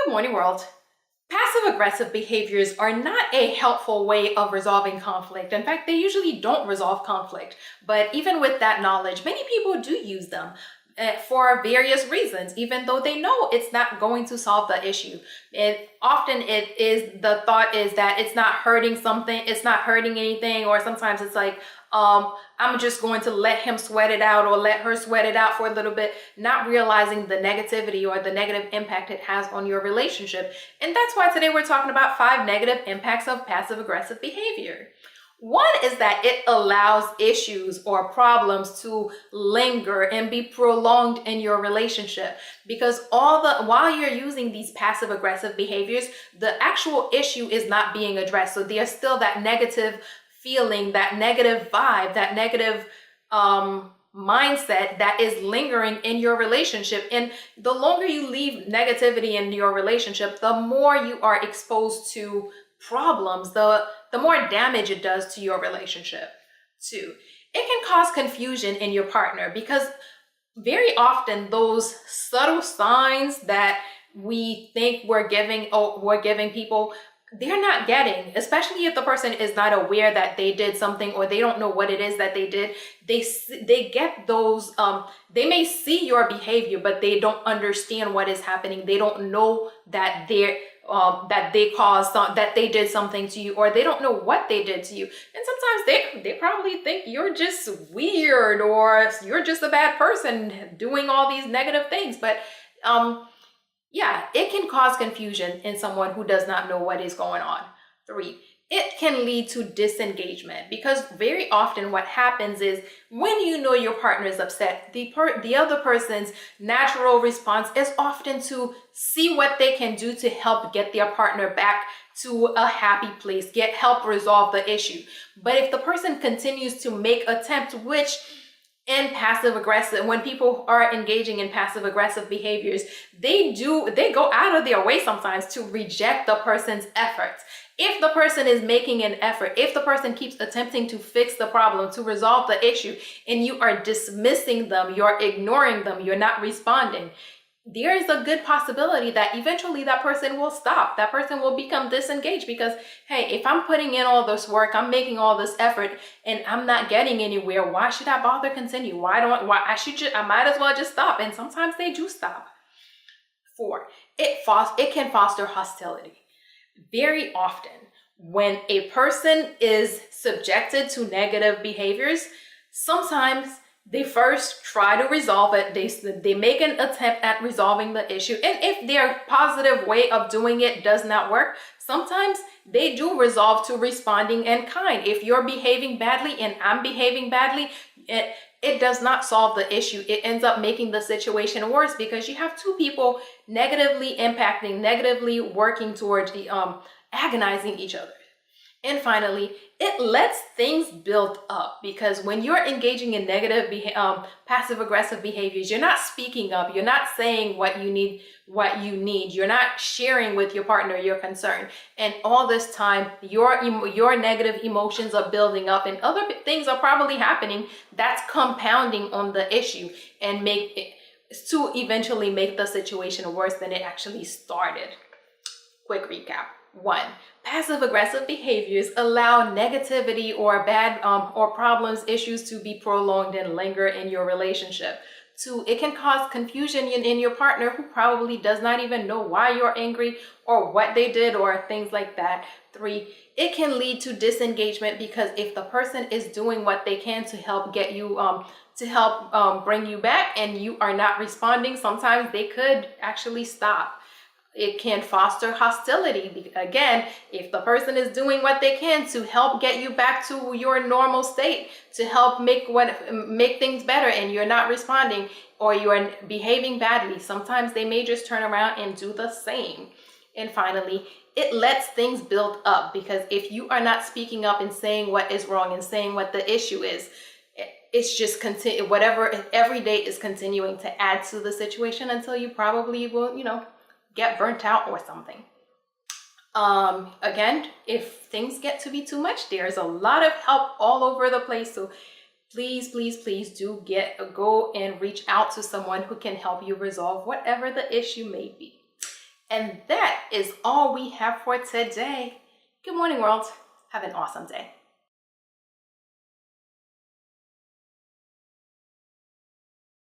Good morning, world. Passive aggressive behaviors are not a helpful way of resolving conflict. In fact, they usually don't resolve conflict. But even with that knowledge, many people do use them for various reasons, even though they know it's not going to solve the issue. The thought is that it's not hurting something, it's not hurting anything, or sometimes it's like, I'm just going to let him sweat it out or let her sweat it out for a little bit, not realizing the negativity or the negative impact it has on your relationship. And that's why today we're talking about 5 negative impacts of passive aggressive behavior. One is that it allows issues or problems to linger and be prolonged in your relationship, because while you're using these passive aggressive behaviors, the actual issue is not being addressed. So there's still that negative feeling, that negative vibe, that negative mindset that is lingering in your relationship. And the longer you leave negativity in your relationship, the more you are exposed to problems, the more damage it does to your relationship. 2, it can cause confusion in your partner, because very often those subtle signs that we think we're giving people, they're not getting, especially if the person is not aware that they did something or they don't know what it is that they did. They get those, they may see your behavior, but they don't understand what is happening. They don't know that that they did something to you, or they don't know what they did to you. And sometimes they probably think you're just weird or you're just a bad person doing all these negative things. But yeah, it can cause confusion in someone who does not know what is going on. 3, it can lead to disengagement, because very often what happens is when you know your partner is upset, the other person's natural response is often to see what they can do to help get their partner back to a happy place, help resolve the issue. But if the person continues to make attempts, which in passive aggressive, when people are engaging in passive aggressive behaviors, they go out of their way sometimes to reject the person's efforts. If the person is making an effort, if the person keeps attempting to fix the problem, to resolve the issue, and you are dismissing them, you're ignoring them, you're not responding, there is a good possibility that eventually that person will stop. That person will become disengaged, because, hey, if I'm putting in all this work, I'm making all this effort, and I'm not getting anywhere, why should I bother continue? I might as well just stop. And sometimes they do stop. 4, it can foster hostility. Very often, when a person is subjected to negative behaviors, sometimes they first try to resolve it. They make an attempt at resolving the issue. And if their positive way of doing it does not work, sometimes they do resolve to responding in kind. If you're behaving badly and I'm behaving badly, it does not solve the issue. It ends up making the situation worse, because you have 2 people negatively impacting, negatively working towards agonizing each other. And finally, it lets things build up, because when you're engaging in negative passive aggressive behaviors, you're not speaking up, you're not saying what you need, you're not sharing with your partner your concern. And all this time, your negative emotions are building up, and other things are probably happening that's compounding on the issue and to eventually make the situation worse than it actually started. Quick recap. 1, passive aggressive behaviors allow negativity or bad or problems, issues to be prolonged and linger in your relationship. 2, it can cause confusion in your partner, who probably does not even know why you're angry or what they did or things like that. 3, it can lead to disengagement, because if the person is doing what they can to help get you bring you back, and you are not responding, sometimes they could actually stop. It can foster hostility. Again, if the person is doing what they can to help get you back to your normal state, to help make things better, and you're not responding, or you're behaving badly, sometimes they may just turn around and do the same. And finally, it lets things build up, because if you are not speaking up and saying what is wrong and saying what the issue is, it's just whatever every day is continuing to add to the situation, until you probably will, get burnt out or something. Again, if things get to be too much, there's a lot of help all over the place. So please do go and reach out to someone who can help you resolve whatever the issue may be. And that is all we have for today. Good morning, world. Have an awesome day.